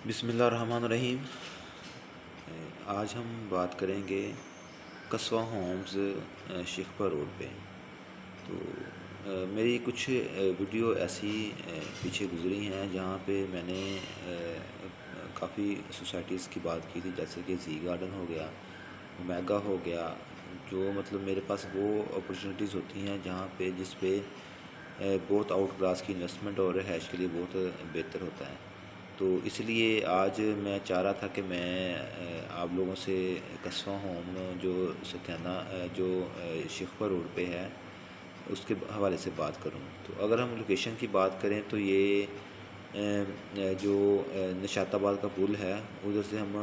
بسم اللہ الرحمن الرحیم۔ آج ہم بات کریں گے قصوہ ہومز شیخپور روڈ پہ۔ تو میری کچھ ویڈیو ایسی پیچھے گزری ہیں جہاں پہ میں نے کافی سوسائٹیز کی بات کی تھی، جیسے کہ زی گارڈن ہو گیا، میگا ہو گیا، جو مطلب میرے پاس وہ اپرچونیٹیز ہوتی ہیں جہاں پہ جس پہ بہت آؤٹ کلاس کی انویسٹمنٹ اور رہائش کے لیے بہت بہتر ہوتا ہے۔ تو اس لیے آج میں چاہ رہا تھا کہ میں آپ لوگوں سے قصوہ ہوم جو ستیانہ جو شیخپور روڈ پہ ہے اس کے حوالے سے بات کروں۔ تو اگر ہم لوکیشن کی بات کریں تو یہ جو نشاط آباد کا پل ہے ادھر سے ہم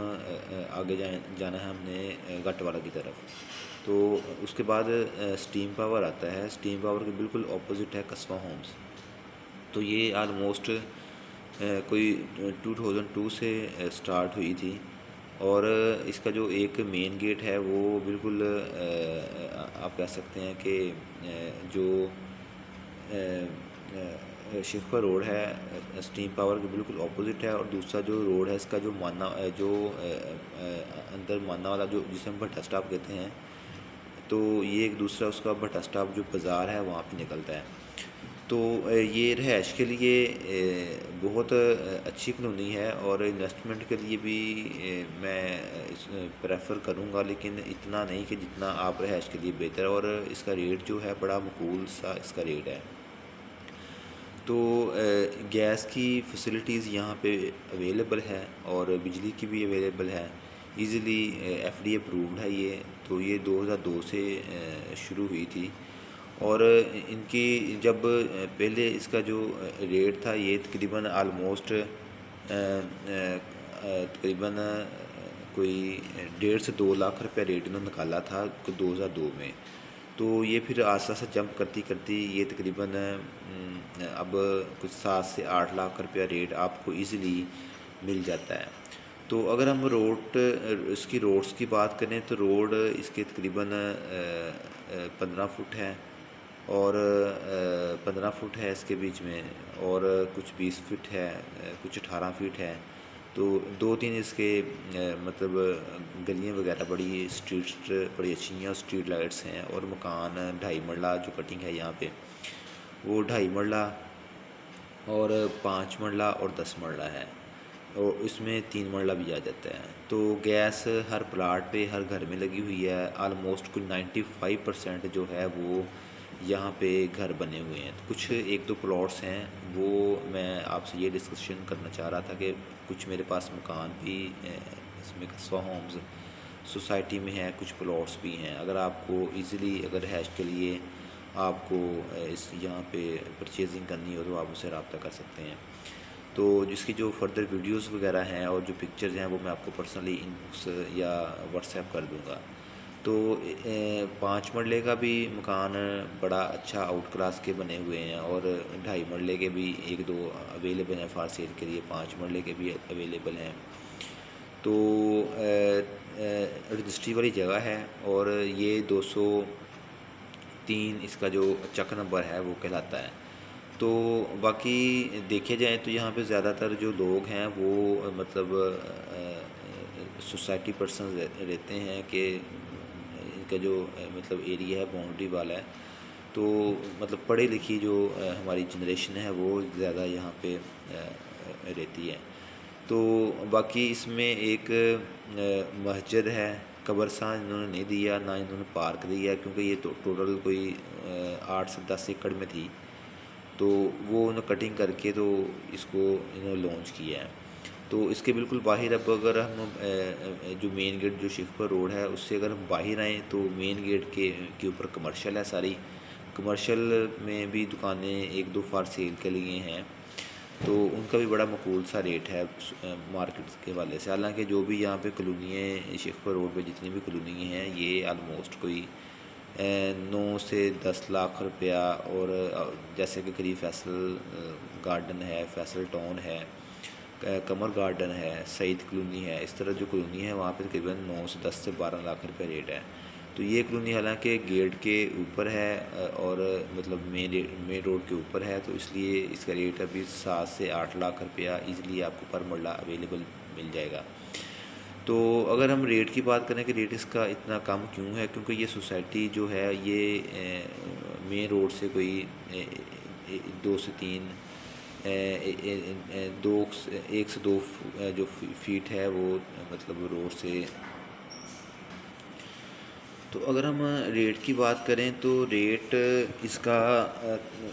آگے جانا ہے ہم نے گٹ والا کی طرف۔ تو اس کے بعد اسٹیم پاور آتا ہے، اسٹیم پاور کے بالکل اپوزٹ ہے قصوہ ہومز۔ تو یہ آلموسٹ کوئی 2002 سے سٹارٹ ہوئی تھی، اور اس کا جو ایک مین گیٹ ہے وہ بالکل آپ کہہ سکتے ہیں کہ جو شیخپور روڈ ہے اسٹیم پاور کے بالکل اپوزٹ ہے، اور دوسرا جو روڈ ہے اس کا جو اندر مانا والا جو جسے ہم بھٹا اسٹاپ کہتے ہیں، تو یہ ایک دوسرا اس کا بھٹا اسٹاپ جو بازار ہے وہاں پہ نکلتا ہے۔ تو یہ رہائش کے لیے بہت اچھی کالونی ہے، اور انویسٹمنٹ کے لیے بھی میں پریفر کروں گا، لیکن اتنا نہیں کہ جتنا آپ رہائش کے لیے بہتر ہے، اور اس کا ریٹ جو ہے بڑا معقول سا اس کا ریٹ ہے۔ تو گیس کی فیسلٹیز یہاں پہ اویلیبل ہے اور بجلی کی بھی اویلیبل ہے، ایزیلی ایف ڈی اپرووڈ ہے یہ۔ تو یہ 2002 سے شروع ہوئی تھی، اور ان کی جب پہلے اس کا جو ریٹ تھا یہ تقریباً آلموسٹ تقریباً کوئی 1.5 سے 2 لاکھ روپے ریٹ انہوں نے نکالا تھا 2002 میں۔ تو یہ پھر آہستہ آہستہ جمپ کرتی کرتی یہ تقریباً اب کچھ 7 سے 8 لاکھ روپیہ ریٹ آپ کو ایزیلی مل جاتا ہے۔ تو اگر ہم اس کی روڈز کی بات کریں تو روڈ اس کے تقریباً 15 فٹ ہے، اور 15 فٹ ہے اس کے بیچ میں، اور کچھ 20 فٹ ہے، کچھ 18 فٹ ہے۔ تو 2-3 اس کے مطلب گلیاں وغیرہ بڑی اسٹریٹس بڑی اچھی ہیں، اور اسٹریٹ لائٹس ہیں، اور مکان 2.5 مرلہ جو کٹنگ ہے یہاں پہ وہ 2.5 مرلہ اور 5 مرلہ اور 10 مرلہ ہے، اور اس میں 3 مرلہ بھی آ جاتا ہے۔ تو گیس ہر پلاٹ پہ ہر گھر میں لگی ہوئی ہے، آلموسٹ کوئی 95% جو ہے وہ یہاں پہ گھر بنے ہوئے ہیں۔ کچھ 1-2 پلاٹس ہیں وہ میں آپ سے یہ ڈسکشن کرنا چاہ رہا تھا کہ کچھ میرے پاس مکان بھی اس میں قصوہ ہومز سوسائٹی میں ہے، کچھ پلاٹس بھی ہیں۔ اگر آپ کو ایزیلی اگر رہائش کے لیے آپ کو یہاں پہ پرچیزنگ کرنی ہو تو آپ اسے رابطہ کر سکتے ہیں۔ تو جس کی جو فردر ویڈیوز وغیرہ ہیں اور جو پکچرز ہیں وہ میں آپ کو پرسنلی ان باکس یا واٹس ایپ کر دوں گا۔ تو 5 مرلے کا بھی مکان بڑا اچھا آؤٹ کلاس کے بنے ہوئے ہیں، اور 2.5 مرلے کے بھی 1-2 اویلیبل ہیں فار سیل کے لیے، 5 مرلے کے بھی اویلیبل ہیں۔ تو رجسٹری والی جگہ ہے، اور یہ 203 اس کا جو چک نمبر ہے وہ کہلاتا ہے۔ تو باقی دیکھے جائیں تو یہاں پہ زیادہ تر جو لوگ ہیں وہ مطلب سوسائٹی پرسنز رہتے ہیں کہ ان کا جو مطلب ایریا ہے باؤنڈری والا ہے، تو مطلب پڑھی لکھی جو ہماری جنریشن ہے وہ زیادہ یہاں پہ رہتی ہے۔ تو باقی اس میں ایک مسجد ہے، قبرستان انہوں نے نہیں دیا، نہ انہوں نے پارک دیا، کیونکہ یہ تو ٹوٹل کوئی 8 سے 10 ایکڑ میں تھی، تو وہ انہوں نے کٹنگ کر کے تو اس کو انہوں نے لانچ کیا ہے۔ تو اس کے بالکل باہر اب اگر ہم جو مین گیٹ جو شیخپور روڈ ہے اس سے اگر ہم باہر آئیں تو مین گیٹ کے اوپر کمرشل ہے، ساری کمرشل میں بھی دکانیں 1-2 فار سیل کے لیے ہیں، تو ان کا بھی بڑا معقول سا ریٹ ہے مارکیٹ کے حوالے سے۔ حالانکہ جو بھی یہاں پہ کالونیاں شیخپور روڈ پہ جتنی بھی کالونیاں ہیں یہ آلموسٹ کوئی 9 سے 10 لاکھ روپیہ، اور جیسے کہ قریب فیصل گارڈن ہے، فیصل ٹاؤن ہے، قمر گارڈن ہے، سعید کالونی ہے، اس طرح جو کالونی ہے وہاں پہ تقریباً 9 سے 10 سے 12 لاکھ روپے ریٹ ہے۔ تو یہ کالونی حالانکہ گیٹ کے اوپر ہے اور مطلب مین روڈ کے اوپر ہے، تو اس لیے اس کا ریٹ ابھی 7 سے 8 لاکھ روپیہ ایزیلی آپ کو پر مرلہ اویلیبل مل جائے گا۔ تو اگر ہم ریٹ کی بات کریں کہ ریٹ اس کا اتنا کم کیوں ہے، کیونکہ یہ سوسائٹی جو ہے یہ مین روڈ سے کوئی 2 سے 3 1 سے 2 جو فیٹ ہے وہ مطلب روڈ سے۔ تو اگر ہم ریٹ کی بات کریں تو ریٹ اس کا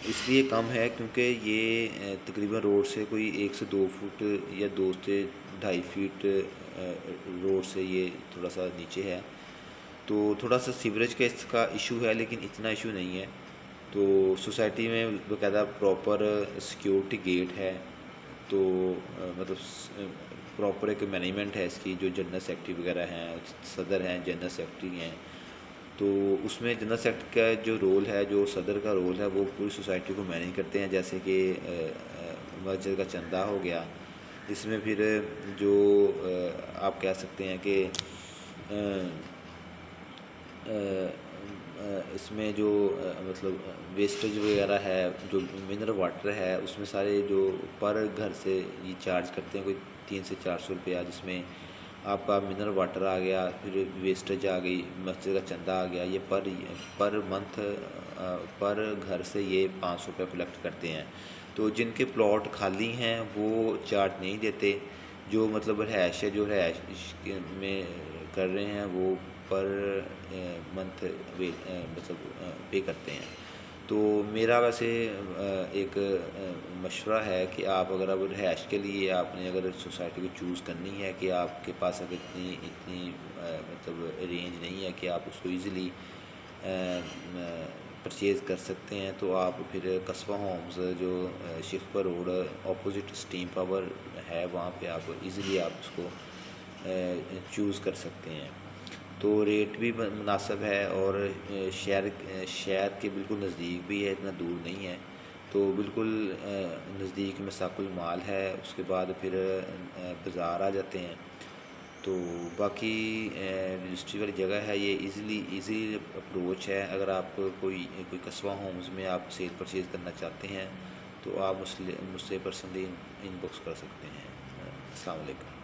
اس لیے کم ہے کیونکہ یہ تقریباً روڈ سے کوئی 1 سے 2 فٹ یا 2 سے 2.5 فٹ روڈ سے یہ تھوڑا سا نیچے ہے، تو تھوڑا سا سیوریج کا اس کا ایشو ہے، لیکن اتنا ایشو نہیں ہے۔ تو سوسائٹی میں باقاعدہ پراپر سیکیورٹی گیٹ ہے، تو مطلب پراپر ایک مینجمنٹ ہے اس کی، جو جنرل سیکرٹری وغیرہ ہیں، صدر ہیں، جنرل سیکرٹری ہیں، تو اس میں جنرل سیکرٹری کا جو رول ہے، جو صدر کا رول ہے، وہ پوری سوسائٹی کو مینیج کرتے ہیں، جیسے کہ مسجد کا چندہ ہو گیا، اس میں پھر جو آپ کہہ سکتے ہیں کہ اس میں جو مطلب ویسٹیج وغیرہ ہے، جو منرل واٹر ہے، اس میں سارے جو پر گھر سے یہ چارج کرتے ہیں کوئی 300 سے 400 روپیہ، جس میں آپ کا منرل واٹر آ گیا، پھر ویسٹیج آ گئی، مسجد کا چندہ آ گیا، یہ پر منتھ پر گھر سے یہ 500 روپیہ کلیکٹ کرتے ہیں۔ تو جن کے پلاٹ خالی ہیں وہ چارج نہیں دیتے، جو مطلب رہائش ہے، جو رہائش میں کر رہے ہیں وہ پر منتھ مطلب پے کرتے ہیں۔ تو میرا ویسے ایک مشورہ ہے کہ آپ اگر اب رہائش کے لیے آپ نے اگر سوسائٹی کو چوز کرنی ہے، کہ آپ کے پاس اگر اتنی مطلب رینج نہیں ہے کہ آپ اس کو ایزیلی پرچیز کر سکتے ہیں، تو آپ پھر قصبہ ہومز جو شیخپور روڈ اپوزٹ اسٹیم پاور ہے، وہاں پہ آپ ایزیلی آپ اس کو چوز کر سکتے ہیں۔ تو ریٹ بھی مناسب ہے اور شہر کے بالکل نزدیک بھی ہے، اتنا دور نہیں ہے، تو بالکل نزدیک میں ساق المال ہے، اس کے بعد پھر بازار آ جاتے ہیں۔ تو باقی رجسٹری والی جگہ ہے، یہ ایزی اپروچ ہے۔ اگر آپ کوئی قصبہ ہومز میں آپ سیل پرچیز کرنا چاہتے ہیں تو آپ مجھ سے پرسنلی ان باکس کر سکتے ہیں۔ السلام علیکم۔